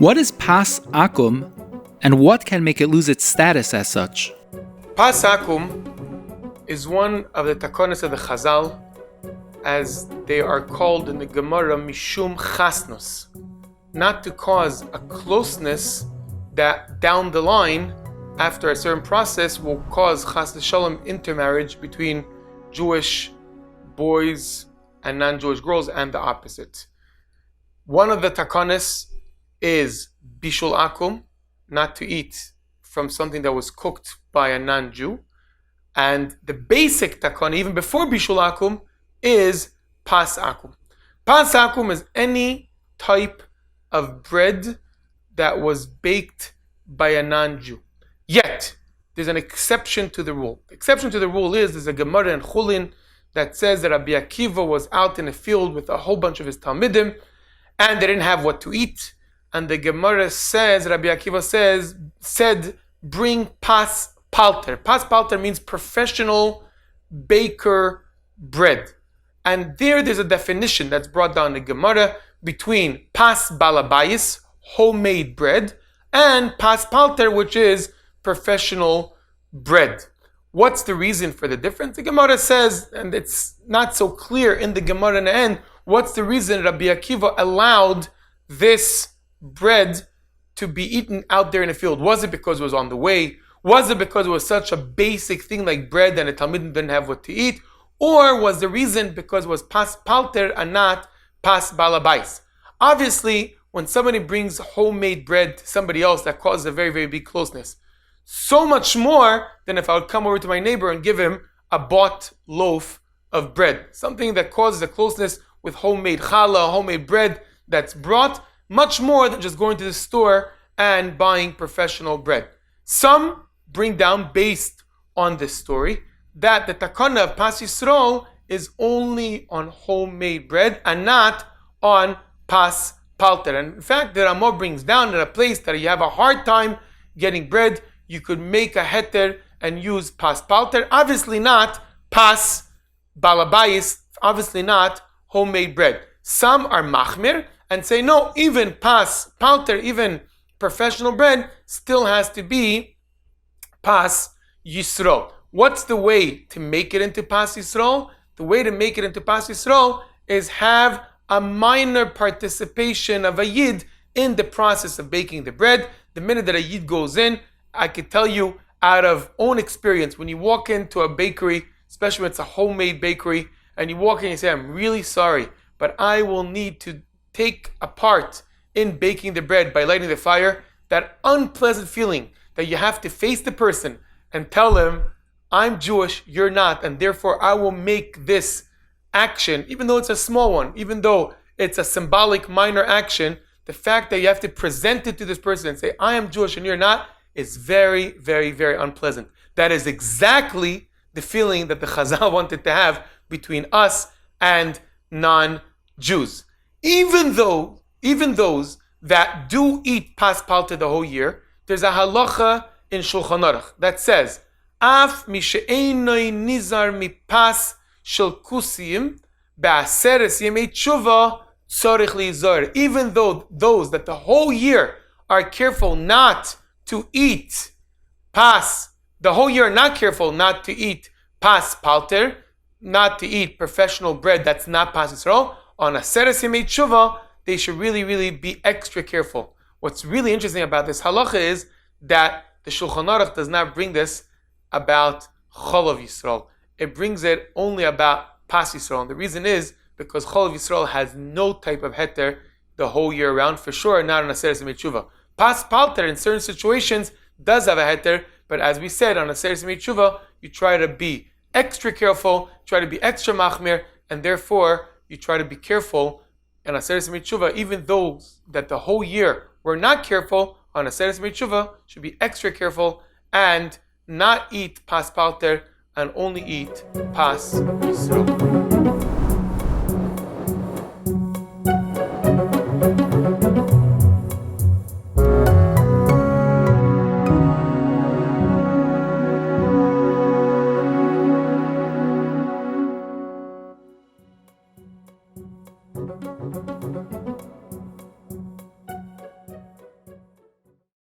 What is Pas Akum, and what can make it lose its status as such? Pas Akum is one of the takonos of the Chazal, as they are called in the Gemara Mishum Chasnos, not to cause a closeness that down the line, after a certain process, will cause Chas v'Shalom intermarriage between Jewish boys and non-Jewish girls, and the opposite. One of the takonos is Bishul Akum, not to eat from something that was cooked by a non-Jew. And the basic takon, even before Bishul Akum, is Pas Akum. Pas Akum is any type of bread that was baked by a non-Jew. Yet, there's an exception to the rule. The exception to the rule is, there's a Gemara in Chulin that says that Rabbi Akiva was out in a field with a whole bunch of his Talmidim, and they didn't have what to eat. And the Gemara says, Rabbi Akiva said, bring Pas Palter. Pas Palter means professional baker bread. And there's a definition that's brought down in the Gemara between Pas Balabayis, homemade bread, and Pas Palter, which is professional bread. What's the reason for the difference? The Gemara says, and it's not so clear in the Gemara in the end, what's the reason Rabbi Akiva allowed this bread to be eaten out there in the field? Was it because it was on the way? Was it because it was such a basic thing like bread and the Talmidim didn't have what to eat? Or was the reason because it was Pas Palter and not Pas Balabais? Obviously, when somebody brings homemade bread to somebody else, that causes a very, very big closeness. So much more than if I would come over to my neighbor and give him a bought loaf of bread. Something that causes a closeness with homemade challah, homemade bread that's brought, much more than just going to the store and buying professional bread. Some bring down, based on this story, that the takana of Pas Yisrael is only on homemade bread and not on Pas Palter. And in fact, the Ramah brings down in a place that you have a hard time getting bread, you could make a heter and use Pas Palter. Obviously not Pas Balabayis, obviously not homemade bread. Some are machmir and say, no, even Pas Palter, even professional bread, still has to be Pas Yisrael. What's the way to make it into Pas Yisrael? The way to make it into Pas Yisrael is have a minor participation of a Yid in the process of baking the bread. The minute that a Yid goes in, I could tell you out of own experience, when you walk into a bakery, especially when it's a homemade bakery, and you walk in and you say, I'm really sorry, but I will need to take a part in baking the bread by lighting the fire, that unpleasant feeling that you have to face the person and tell him, I'm Jewish, you're not, and therefore I will make this action, even though it's a small one, even though it's a symbolic minor action, the fact that you have to present it to this person and say, I am Jewish and you're not, is very, very, very unpleasant. That is exactly the feeling that the Chazal wanted to have between us and non-Jews. Even those that do eat Pas Palter the whole year, there's a halacha in Shulchan Aruch that says, Af mishe'enoi nizar mi pas shel kusim be'aseres yemei tshuva tzorich lizor. Even though those that the whole year are careful not to eat pas, the whole year not careful not to eat Pas Palter, not to eat professional bread that's not Pas Yisrael, on Aseres Yemei Tshuva, they should really, really be extra careful. What's really interesting about this halacha is that the Shulchan Aruch does not bring this about Cholav Yisrael. It brings it only about Pas Yisrael. And the reason is because Cholav Yisrael has no type of heter the whole year around, for sure, not on Aseres Yemei Tshuva. Pas Palter in certain situations does have a heter, but as we said, on Aseres Yemei Tshuva, you try to be extra careful, try to be extra machmir, and therefore you try to be careful on Aseres Yemei Tshuva. Even those that the whole year were not careful on Aseres Yemei Tshuva should be extra careful and not eat Pas Palter and only eat Pas Yisrael.